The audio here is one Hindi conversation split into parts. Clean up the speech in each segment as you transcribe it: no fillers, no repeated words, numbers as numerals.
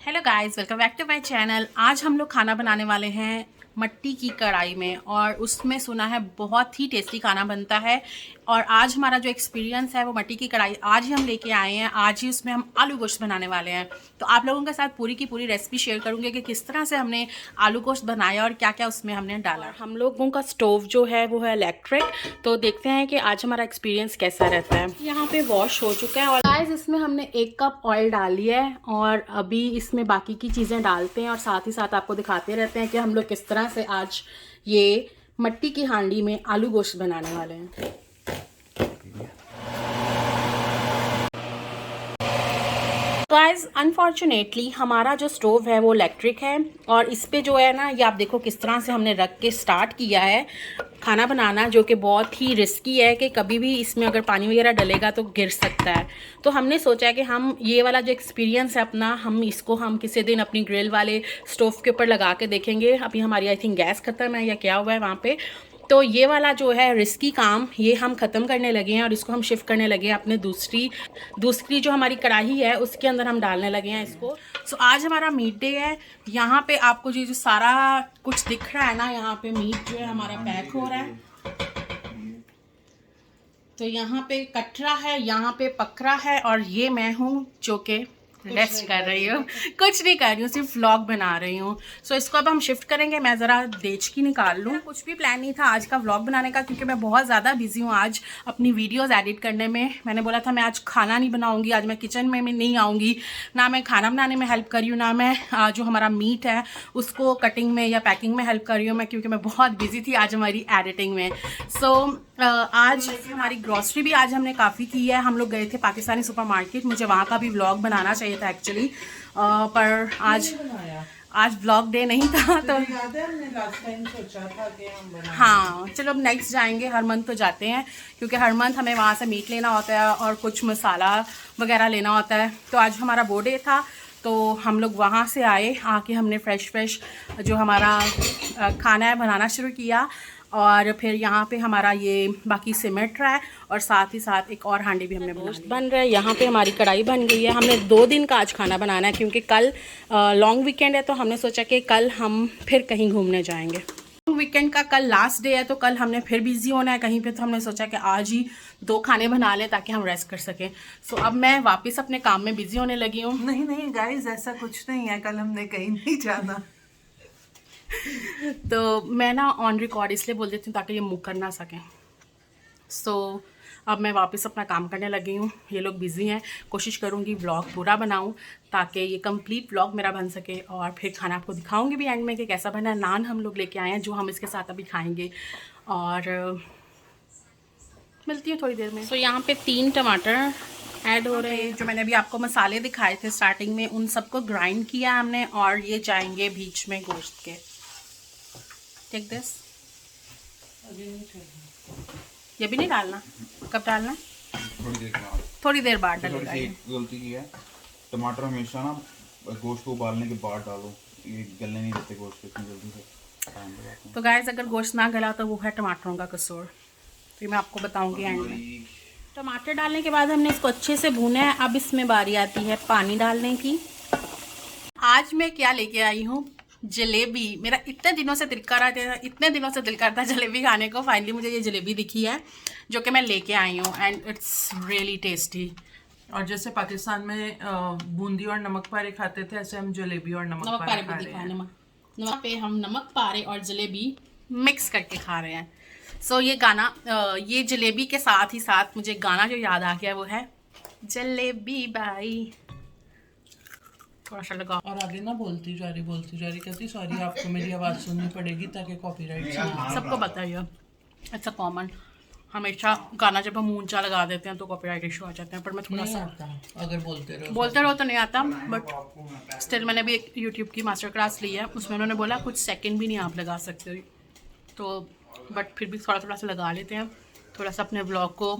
Hello guys, welcome back to my channel. आज हम लोग खाना बनाने वाले हैं मट्टी की कढ़ाई में, और उसमें सुना है बहुत ही टेस्टी खाना बनता है। और आज हमारा जो एक्सपीरियंस है वो मट्टी की कढ़ाई आज ही हम लेके आए हैं। आज ही उसमें हम आलू गोश्त बनाने वाले हैं। तो आप लोगों के साथ पूरी की पूरी रेसिपी शेयर करूंगी कि किस तरह से हमने आलू गोश्त बनाया और क्या क्या उसमें हमने डाला। हम लोगों का स्टोव जो है वो है इलेक्ट्रिक। तो देखते हैं कि आज हमारा एक्सपीरियंस कैसा रहता है। यहाँ पे वॉश हो चुका है और गाइस इसमें हमने 1 कप ऑयल डाल लिया है, और अभी इसमें बाकी की चीज़ें डालते हैं और साथ ही साथ आपको दिखाते रहते हैं कि हम लोग किस तरह से आज ये मट्टी की हांडी में आलू गोश्त बनाने वाले हैं। गाइस अनफॉर्चुनेटली हमारा जो स्टोव है वो इलेक्ट्रिक है, और इस पे जो है ना, ये आप देखो किस तरह से हमने रख के स्टार्ट किया है खाना बनाना, जो कि बहुत ही रिस्की है कि कभी भी इसमें अगर पानी वगैरह डलेगा तो गिर सकता है। तो हमने सोचा कि हम ये वाला जो एक्सपीरियंस है अपना, हम किसी दिन अपनी ग्रिल वाले स्टोव के ऊपर लगा के देखेंगे। अभी हमारी आई थिंक गैस ख़त्म है या क्या हुआ है वहाँ पे। तो ये वाला जो है रिस्की काम ये हम ख़त्म करने लगे हैं, और इसको हम शिफ्ट करने लगे हैं अपने दूसरी जो हमारी कढ़ाई है उसके अंदर हम डालने लगे हैं इसको। सो आज हमारा मीट डे है। यहाँ पे आपको जो सारा कुछ दिख रहा है ना, यहाँ पे मीट जो है हमारा पैक हो रहा है। तो यहाँ पे कटरा है, यहाँ पे पकड़ा है, और ये मैं हूँ जो कि रेस्ट कर रही हूँ, कुछ नहीं कर रही हूँ, सिर्फ व्लॉग बना रही हूँ। सो इसको अब हम शिफ्ट करेंगे। मैं ज़रा देचकी निकाल लूँ। कुछ भी प्लान नहीं था आज का व्लॉग बनाने का, क्योंकि मैं बहुत ज़्यादा बिजी हूँ आज अपनी वीडियोस एडिट करने में। मैंने बोला था मैं आज खाना नहीं बनाऊँगी, आज मैं किचन में नहीं आऊँगी, ना मैं खाना बनाने में हेल्प कर रही हूँ, ना मैं जो हमारा मीट है उसको कटिंग में या पैकिंग में हेल्प कर रही हूँ मैं, क्योंकि मैं बहुत बिजी थी आज हमारी एडिटिंग में। सो आज हमारी ग्रॉसरी भी आज हमने काफ़ी की है। हम लोग गए थे पाकिस्तानी सुपरमार्केट, मुझे वहाँ का भी व्लॉग बनाना चाहिए था एक्चुअली, पर आज व्लॉग डे नहीं था। तो याद है हमने लास्ट टाइम सोचा था कि हम बनाएंगे। हाँ चलो अब नेक्स्ट जाएंगे। हर मंथ तो जाते हैं, क्योंकि हर मंथ हमें वहाँ से मीट लेना होता है और कुछ मसाला वगैरह लेना होता है। तो आज हमारा वो डे था, तो हम लोग वहाँ से आके हमने फ्रेश जो हमारा खाना है बनाना शुरू किया। और फिर यहाँ पे हमारा ये बाकी सिमट रहा है, और साथ ही साथ एक और हांडी भी हमने बन रहा है। यहाँ पे हमारी कढ़ाई बन गई है। हमने 2 दिन का आज खाना बनाना है, क्योंकि कल लॉन्ग वीकेंड है। तो हमने सोचा कि कल हम फिर कहीं घूमने जाएंगे। वीकेंड का कल लास्ट डे है, तो कल हमने फिर बिजी होना है कहीं पे। तो हमने सोचा कि आज ही 2 खाने बना लें ताकि हम रेस्ट कर सकें। सो अब मैं वापस अपने काम में बिजी होने लगी हूँ। नहीं गाइस, ऐसा कुछ नहीं है, कल हमने कहीं नहीं जाना। तो मैं ना ऑन रिकॉर्ड इसलिए बोल देती हूँ ताकि ये मुँह कर ना सकें। सो अब मैं वापस अपना काम करने लगी हूँ। ये लोग बिज़ी हैं। कोशिश करूँगी व्लॉग पूरा बनाऊँ ताकि ये कंप्लीट व्लॉग मेरा बन सके, और फिर खाना आपको दिखाऊँगी भी एंड में कि कैसा बना। नान हम लोग लेके आए हैं जो हम इसके साथ अभी खाएँगे, और मिलती है थोड़ी देर में। सो यहाँ पे 3 टमाटर ऐड हो रहे हैं। जो मैंने अभी आपको मसाले दिखाए थे स्टार्टिंग में, उन सबको ग्राइंड किया हमने, और ये जाएंगे बीच में गोश्त के। Take this. ये भी नहीं डालना? कब डालना? थोड़ी देर बाद डालेगा। गलती की है, टमाटर हमेशा ना गोश्त को उबालने के बाद डालो, ये गलने नहीं देते गोश्त इतनी जल्दी से। तो गाइस अगर गोश्त ना गला तो वो है टमाटरों का कसूर। तो ये मैं आपको बताऊंगी एंड में। टमाटर डालने के बाद हमने इसको अच्छे से भूना है। अब इसमें बारी आती है पानी डालने की। आज मैं क्या लेके आई हूँ? जलेबी। मेरा इतने दिनों से दिल कर रहा था, इतने दिनों से दिल करता जलेबी खाने को। फाइनली मुझे ये जलेबी दिखी है जो कि मैं लेके आई हूँ, एंड इट्स रियली टेस्टी। और जैसे पाकिस्तान में बूंदी और नमक पारे खाते थे, ऐसे हम जलेबी और नमक पारे खा रहे हैं। नमक पे हम नमक पारे और जलेबी मिक्स करके खा रहे हैं। सो ये गाना, ये जलेबी के साथ ही साथ मुझे गाना जो याद आ गया वो है जलेबी बाई। थोड़ा सा लगा और आगे ना बोलती जा रही कहती सॉरी आपको मेरी आवाज़ सुननी पड़ेगी ताकि कॉपीराइट से। सबको पता ही है, अच्छा कॉमन। हमेशा गाना जब हम ऊंचा लगा देते हैं तो कॉपीराइट इशू आ जाते हैं। पर मैं थोड़ा सा अगर बोलते रहो तो नहीं आता, बट स्टिल मैंने भी एक यूट्यूब की मास्टर क्लास ली है, उसमें उन्होंने बोला कुछ सेकंड भी नहीं आप लगा सकते हो। तो बट फिर भी थोड़ा सा लगा लेते हैं, थोड़ा सा अपने व्लॉग को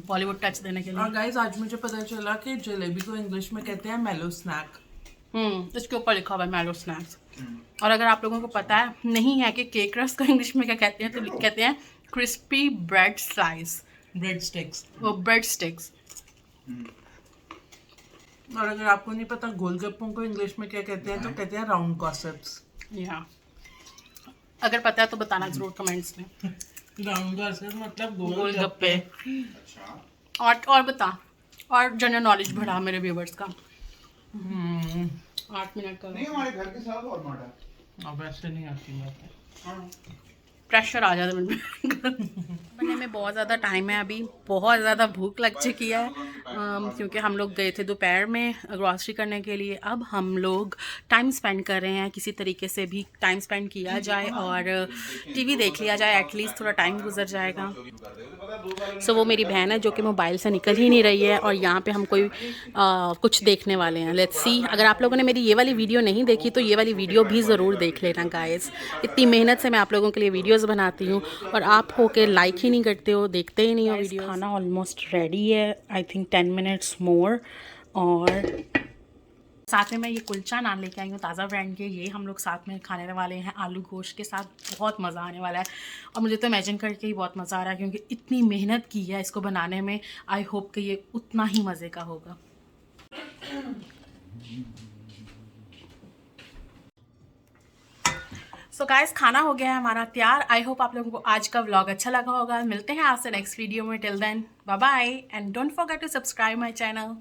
बॉलीवुड टच देने के लिए। और गाइस आज मुझे पता चला कि जलेबी को इंग्लिश में कहते हैं मेलो स्नैक। इसके ऊपर लिखा हुआ है मेलो स्नैक्स। और अगर आप लोगों को पता है नहीं है कि केक रस को इंग्लिश में क्या कहते हैं, तो कहते हैं crispy bread slice, bread sticks. वो ब्रेड स्टिक्स। और अगर आपको नहीं पता गोलगप्पों को इंग्लिश में क्या कहते हैं तो कहते हैं राउंड गॉसिप्स। या अगर पता है तो बताना जरूर कमेंट्स में। राउंड गॉसिप्स मतलब गोलगप्पे। अच्छा और बता, और जनरल नॉलेज बढ़ा मेरे व्यूवर्स का। 8 मिनट का नहीं, हमारे घर के साथ और माटा अब ऐसे नहीं आती बात। प्रेशर आ जाता है बनने में। बहुत ज़्यादा टाइम है अभी, बहुत ज़्यादा भूख लग चुकी है क्योंकि हम लोग गए थे दोपहर में ग्रॉसरी करने के लिए। अब हम लोग टाइम स्पेंड कर रहे हैं, किसी तरीके से भी टाइम स्पेंड किया जाए और टीवी देख लिया जाए, एटलीस्ट थोड़ा टाइम गुजर जाएगा। सो वो मेरी बहन है जो कि मोबाइल से निकल ही नहीं रही है और यहाँ पे हम कोई कुछ देखने वाले हैं। लेट्स सी, अगर आप लोगों ने मेरी ये वाली वीडियो नहीं देखी तो ये वाली वीडियो भी ज़रूर देख लेना गाइस। इतनी मेहनत से मैं आप लोगों के लिए वीडियोस बनाती हूँ और आप हो के लाइक ही नहीं करते हो, देखते ही नहीं हो वीडियो। खाना ऑलमोस्ट रेडी है, आई थिंक 10 मिनट्स मोर। और साथ में मैं ये कुलचा नान लेके आई हूँ ताज़ा ब्रांड के, ये हम लोग साथ में खाने वाले हैं आलू गोश्त के साथ। बहुत मज़ा आने वाला है और मुझे तो इमेजिन करके ही बहुत मज़ा आ रहा है क्योंकि इतनी मेहनत की है इसको बनाने में। आई होप कि ये उतना ही मज़े का होगा। सो गाइस, खाना हो गया है हमारा तैयार। आई होप आप लोगों को आज का व्लॉग अच्छा लगा होगा। मिलते हैं आपसे नेक्स्ट वीडियो में। Till then bye bye and don't forget to subscribe my channel.